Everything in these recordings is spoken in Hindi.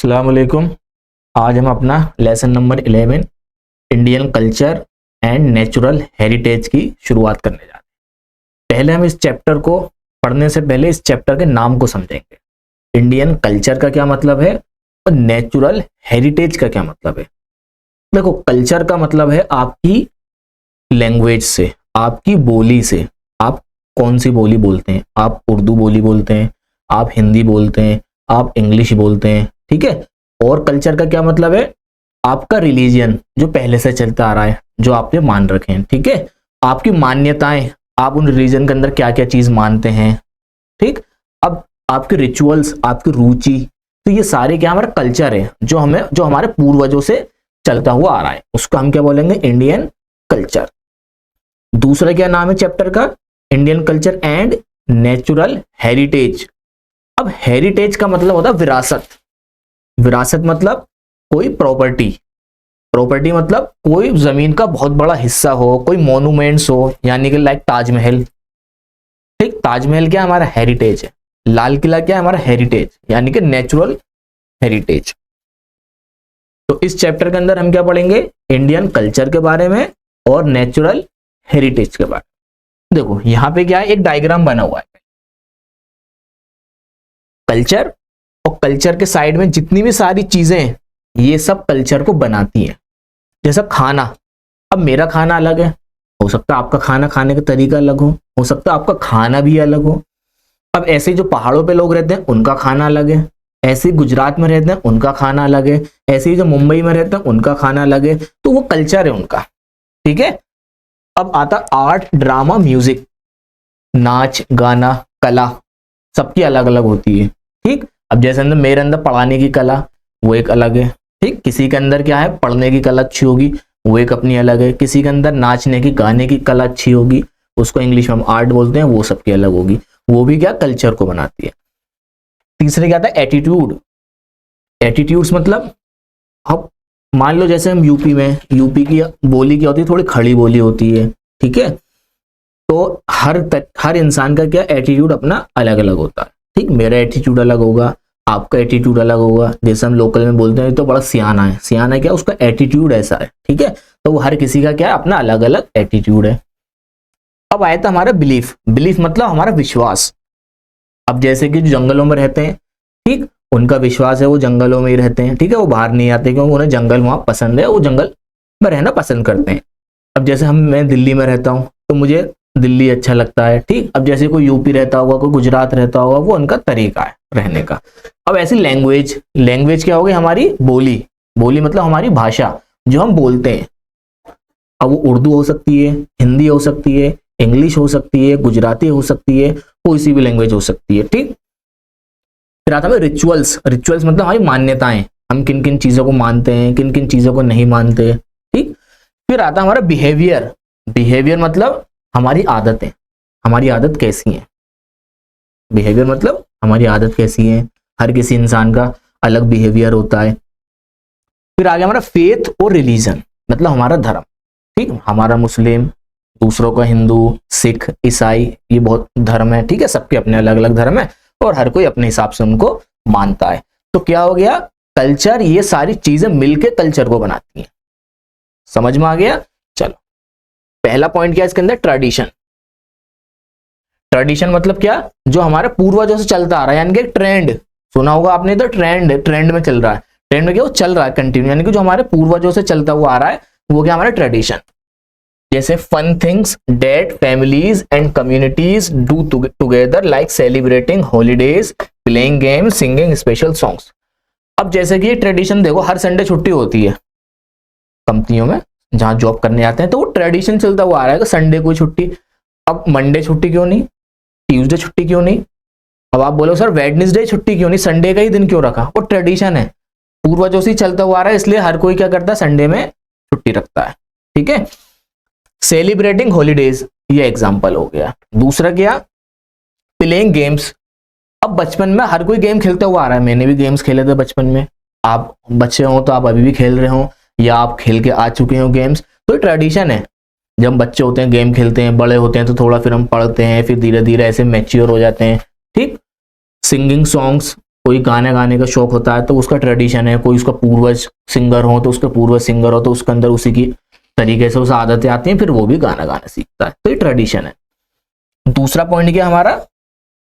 अस्सलाम वालेकुम। आज हम अपना lesson number 11 Indian culture and natural heritage की शुरुआत करने जा रहे हैं। पहले हम इस चैप्टर को पढ़ने से पहले इस चैप्टर के नाम को समझेंगे। इंडियन कल्चर का क्या मतलब है और नेचुरल हेरिटेज का क्या मतलब है। देखो, कल्चर का मतलब है आपकी लैंग्वेज से, आपकी बोली से। आप कौन सी बोली बोलते हैं? आप उर्दू बोली बोलते हैं, आप हिंदी बोलते हैं, आप इंग्लिश बोलते हैं, ठीक है। और कल्चर का क्या मतलब है? आपका रिलीजन जो पहले से चलता आ रहा है, जो आपने मान रखे हैं, ठीक है। आपकी मान्यताएं, आप उन रिलीजन के अंदर क्या क्या चीज मानते हैं, ठीक। अब आपके रिचुअल्स, आपकी रुचि, तो ये सारे क्या हमारा कल्चर है जो हमारे पूर्वजों से चलता हुआ आ रहा है, उसको हम क्या बोलेंगे? Indian culture. दूसरा क्या नाम है चैप्टर का? Indian culture and natural heritage. अब हेरिटेज का मतलब होता है विरासत। विरासत मतलब कोई प्रॉपर्टी। प्रॉपर्टी मतलब कोई जमीन का बहुत बड़ा हिस्सा हो, कोई मॉन्यूमेंट्स हो, यानी कि लाइक ताजमहल, ठीक। ताजमहल क्या हमारा हेरिटेज है। लाल किला क्या हमारा हेरिटेज, यानी कि नेचुरल हेरिटेज। तो इस चैप्टर के अंदर हम क्या पढ़ेंगे? इंडियन कल्चर के बारे में और नेचुरल हेरिटेज के बारे में। देखो यहां पे क्या है, एक डायग्राम बना हुआ है। कल्चर और कल्चर के साइड में जितनी भी सारी चीजें हैं, ये सब कल्चर को बनाती हैं। जैसा खाना, अब मेरा खाना अलग है, हो सकता है आपका खाना खाने का तरीका अलग हो सकता है आपका खाना भी अलग हो। अब ऐसे जो पहाड़ों पे लोग रहते हैं उनका खाना अलग है, ऐसे गुजरात में रहते हैं उनका खाना अलग है, ऐसे ही जो मुंबई में रहते हैं उनका खाना अलग है। तो वो कल्चर है उनका, ठीक है। अब आता आर्ट, ड्रामा, म्यूजिक, नाच गाना, कला, सबकी अलग अलग होती है, ठीक। अब जैसे अंदर मेरे अंदर पढ़ाने की कला, वो एक अलग है, ठीक। किसी के अंदर क्या है, पढ़ने की कला अच्छी होगी, वो एक अपनी अलग है। किसी के अंदर नाचने की, गाने की कला अच्छी होगी, उसको इंग्लिश में हम आर्ट बोलते हैं, वो सबकी अलग होगी। वो भी क्या कल्चर को बनाती है। तीसरे क्या था? एटीट्यूड। एटीट्यूड्स मतलब, अब मान लो जैसे हम यूपी में, यूपी की बोली क्या होती है? थोड़ी खड़ी बोली होती है, ठीक है। तो हर इंसान का क्या एटीट्यूड अपना अलग अलग होता है, ठीक। मेरा एटीट्यूड अलग होगा, आपका एटीट्यूड अलग होगा। जैसे हम लोकल में बोलते हैं तो बड़ा सियाना है, सियाना क्या, उसका एटीट्यूड ऐसा है, ठीक है। तो वो हर किसी का क्या है, अपना अलग अलग एटीट्यूड है। अब आया था हमारा बिलीफ। बिलीफ मतलब हमारा विश्वास। अब जैसे कि जो जंगलों में रहते हैं, ठीक, उनका विश्वास है वो जंगलों में ही रहते हैं, ठीक है। वो बाहर नहीं आते क्योंकि उन्हें जंगल वहां पसंद है, वो जंगल में रहना पसंद करते हैं। अब जैसे मैं दिल्ली में रहता हूँ तो मुझे दिल्ली अच्छा लगता है, ठीक। अब जैसे कोई यूपी रहता होगा, कोई गुजरात रहता होगा, वो उनका तरीका है रहने का। अब ऐसी लैंग्वेज, लैंग्वेज क्या होगी? हमारी बोली। बोली मतलब हमारी भाषा जो हम बोलते हैं। अब वो उर्दू हो सकती है, हिंदी हो सकती है, इंग्लिश हो सकती है, गुजराती हो सकती है, कोई सी भी लैंग्वेज हो सकती है, ठीक। फिर आता है रिचुअल्स। रिचुअल्स मतलब हमारी मान्यताएं, हम किन किन चीजों को मानते हैं, किन किन चीजों को नहीं मानते, ठीक। फिर आता है हमारा बिहेवियर। बिहेवियर मतलब हमारी आदतें, हमारी आदत कैसी है। बिहेवियर मतलब हमारी आदत कैसी है। हर किसी इंसान का अलग बिहेवियर होता है। फिर आगे हमारा फेथ और रिलीजन, मतलब हमारा धर्म, ठीक। हमारा मुस्लिम, दूसरों का हिंदू, सिख, ईसाई, ये बहुत धर्म है, ठीक है। सबके अपने अलग अलग धर्म है और हर कोई अपने हिसाब से उनको मानता है। तो क्या हो गया? कल्चर, ये सारी चीजें मिलकर कल्चर को बनाती हैं। समझ में आ गया? चलो, पहला पॉइंट क्या है इसके अंदर? ट्रेडिशन। ट्रेडिशन मतलब क्या? जो हमारे पूर्वजों से चलता आ रहा है, यानी कि ट्रेंड। सुना होगा आपने, तो ट्रेंड में चल रहा है। ट्रेंड में क्या, वो चल रहा है कंटिन्यू, यानी कि जो हमारे पूर्वजों से चलता हुआ आ रहा है, वो क्या हमारा ट्रेडिशन। जैसे fun things that families and communities do together, like celebrating holidays, playing games, singing special songs. अब जैसे कि ट्रेडिशन देखो, हर संडे छुट्टी होती है कंपनियों में, जहां जॉब करने आते हैं, तो वो ट्रेडिशन चलता हुआ आ रहा है कि संडे को छुट्टी। अब मंडे छुट्टी क्यों नहीं, ट्यूसडे छुट्टी क्यों नहीं? अब आप बोलो सर वेडनेसडे छुट्टी क्यों नहीं, संडे का ही दिन क्यों रखा? वो ट्रेडिशन है, पूर्वजों से चलता हुआ आ रहा है, इसलिए हर कोई क्या करता है, संडे में छुट्टी रखता है, ठीक है। सेलिब्रेटिंग हॉलीडेज, ये एग्जांपल हो गया। दूसरा क्या? Playing games. अब बचपन में हर कोई गेम खेलता हुआ आ रहा है, मैंने भी गेम्स खेले थे बचपन में, आप बच्चे हो तो आप अभी भी खेल रहे हो, या आप खेल के आ चुके हो गेम्स, तो ट्रेडिशन है। जब बच्चे होते हैं गेम खेलते हैं, बड़े होते हैं तो थोड़ा फिर हम पढ़ते हैं, फिर धीरे धीरे ऐसे मैच्योर हो जाते हैं, ठीक। सिंगिंग सॉन्ग्स, कोई गाने गाने का शौक होता है तो उसका ट्रेडिशन है, कोई उसका पूर्वज सिंगर हो तो उसका पूर्वज सिंगर हो तो उसके अंदर उसी की तरीके से उस आदतें आती हैं, फिर वो भी गाना गाना सीखता है, तो ये ट्रेडिशन है। दूसरा पॉइंट क्या हमारा,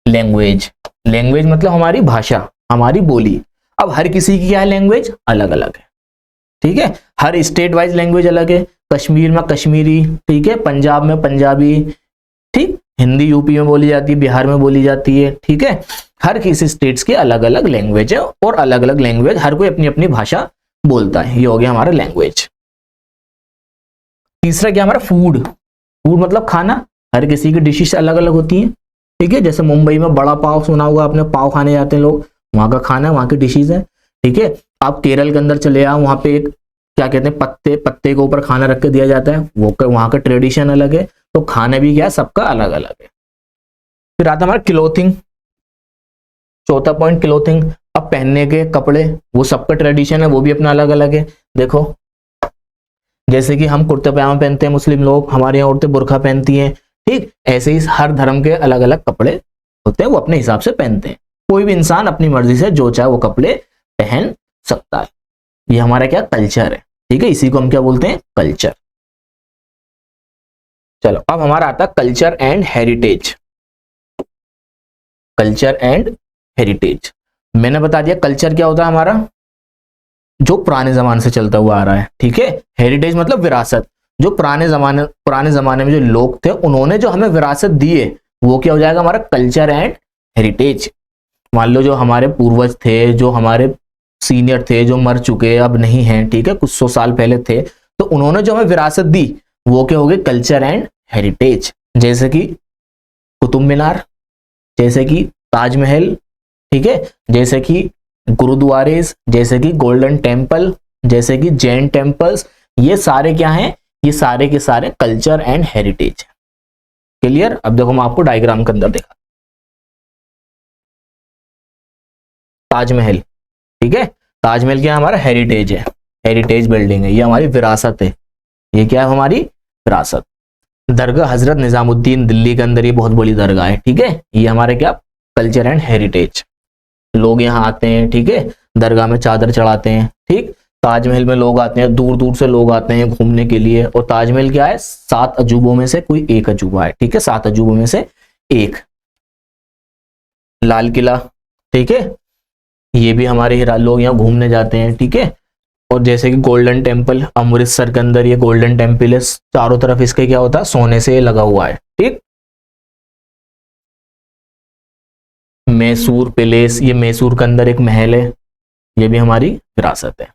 लैंग्वेज। लैंग्वेज मतलब हमारी भाषा, हमारी बोली। अब हर किसी की क्या है, लैंग्वेज अलग अलग है, ठीक है। हर स्टेट वाइज लैंग्वेज अलग है, कश्मीर में कश्मीरी, ठीक है, पंजाब में पंजाबी, ठीक, हिंदी यूपी में बोली जाती है, बिहार में बोली जाती है, ठीक है। हर किसी स्टेट्स की अलग अलग लैंग्वेज है और अलग अलग लैंग्वेज, हर कोई अपनी अपनी भाषा बोलता है। ये हो गया हमारा लैंग्वेज। तीसरा क्या हमारा, फूड। फूड मतलब खाना, हर किसी की डिशेस अलग अलग होती हैं, ठीक है। जैसे मुंबई में बड़ा पाव सुना होगा आपने, पाव खाने जाते हैं लोग, वहां का खाना, वहां की डिशेज है, ठीक है। आप केरल के अंदर चले आओ, वहां पे एक क्या कहते हैं, पत्ते, पत्ते के ऊपर खाना रख के दिया जाता है, वो वहां का ट्रेडिशन अलग है। तो खाना भी क्या है, सबका अलग अलग है। फिर आता है हमारा क्लोथिंग, चौथा पॉइंट क्लोथिंग। अब पहनने के कपड़े, वो सबका ट्रेडिशन है, वो भी अपना अलग अलग है। देखो जैसे कि हम कुर्ते पजामा पहनते हैं मुस्लिम लोग, हमारे यहाँ औरतें बुर्खा पहनती हैं, ठीक। ऐसे ही हर धर्म के अलग अलग कपड़े होते हैं, वो अपने हिसाब से पहनते हैं। कोई भी इंसान अपनी मर्जी से जो चाहे वो कपड़े पहन सकता है। ये हमारा क्या, कल्चर है, ठीक है। इसी को हम क्या बोलते हैं, कल्चर। चलो अब हमारा आता है culture and heritage. Culture and heritage, मैंने बता दिया कल्चर क्या होता है हमारा, जो पुराने जमाने से चलता हुआ आ रहा है, ठीक है। हेरिटेज मतलब विरासत, जो पुराने जमाने में जो लोग थे उन्होंने जो हमें विरासत दी है, वो क्या हो जाएगा हमारा कल्चर एंड हेरिटेज। मान लो जो हमारे पूर्वज थे, जो हमारे सीनियर थे, जो मर चुके अब नहीं हैं, ठीक है, कुछ 100 साल पहले थे, तो उन्होंने जो हमें विरासत दी वो क्या हो गई, कल्चर एंड हेरिटेज। जैसे कि कुतुब मीनार, जैसे कि ताजमहल, ठीक है, जैसे कि गुरुद्वारे, जैसे कि गोल्डन टेम्पल, जैसे कि जैन टेम्पल्स, ये सारे क्या हैं, ये सारे के सारे कल्चर एंड हेरिटेज। क्लियर। अब देखो मैं आपको डायग्राम के अंदर देखा, ताजमहल, ठीक है, ताजमहल क्या हमारा हेरिटेज है, हेरिटेज बिल्डिंग है, ये हमारी विरासत है, ये क्या है हमारी विरासत। दरगाह हजरत निजामुद्दीन दिल्ली के अंदर, ये बहुत बड़ी दरगाह है, ठीक है, ये हमारे क्या कल्चर एंड हेरिटेज। लोग यहाँ आते हैं, ठीक है, दरगाह में चादर चढ़ाते हैं, ठीक। ताजमहल में लोग आते हैं, दूर दूर से लोग आते हैं घूमने के लिए। और ताजमहल क्या है, 7 अजूबों में से कोई एक अजूबा है, ठीक है, 7 अजूबों में से एक। लाल किला, ठीक है, ये भी हमारे लोग यहाँ घूमने जाते हैं, ठीक है। और जैसे कि गोल्डन टेम्पल अमृतसर के अंदर, ये गोल्डन टेम्पल है, चारों तरफ इसके क्या होता है, सोने से लगा हुआ है, ठीक। मैसूर पैलेस, ये मैसूर के अंदर एक महल है, ये भी हमारी विरासत है।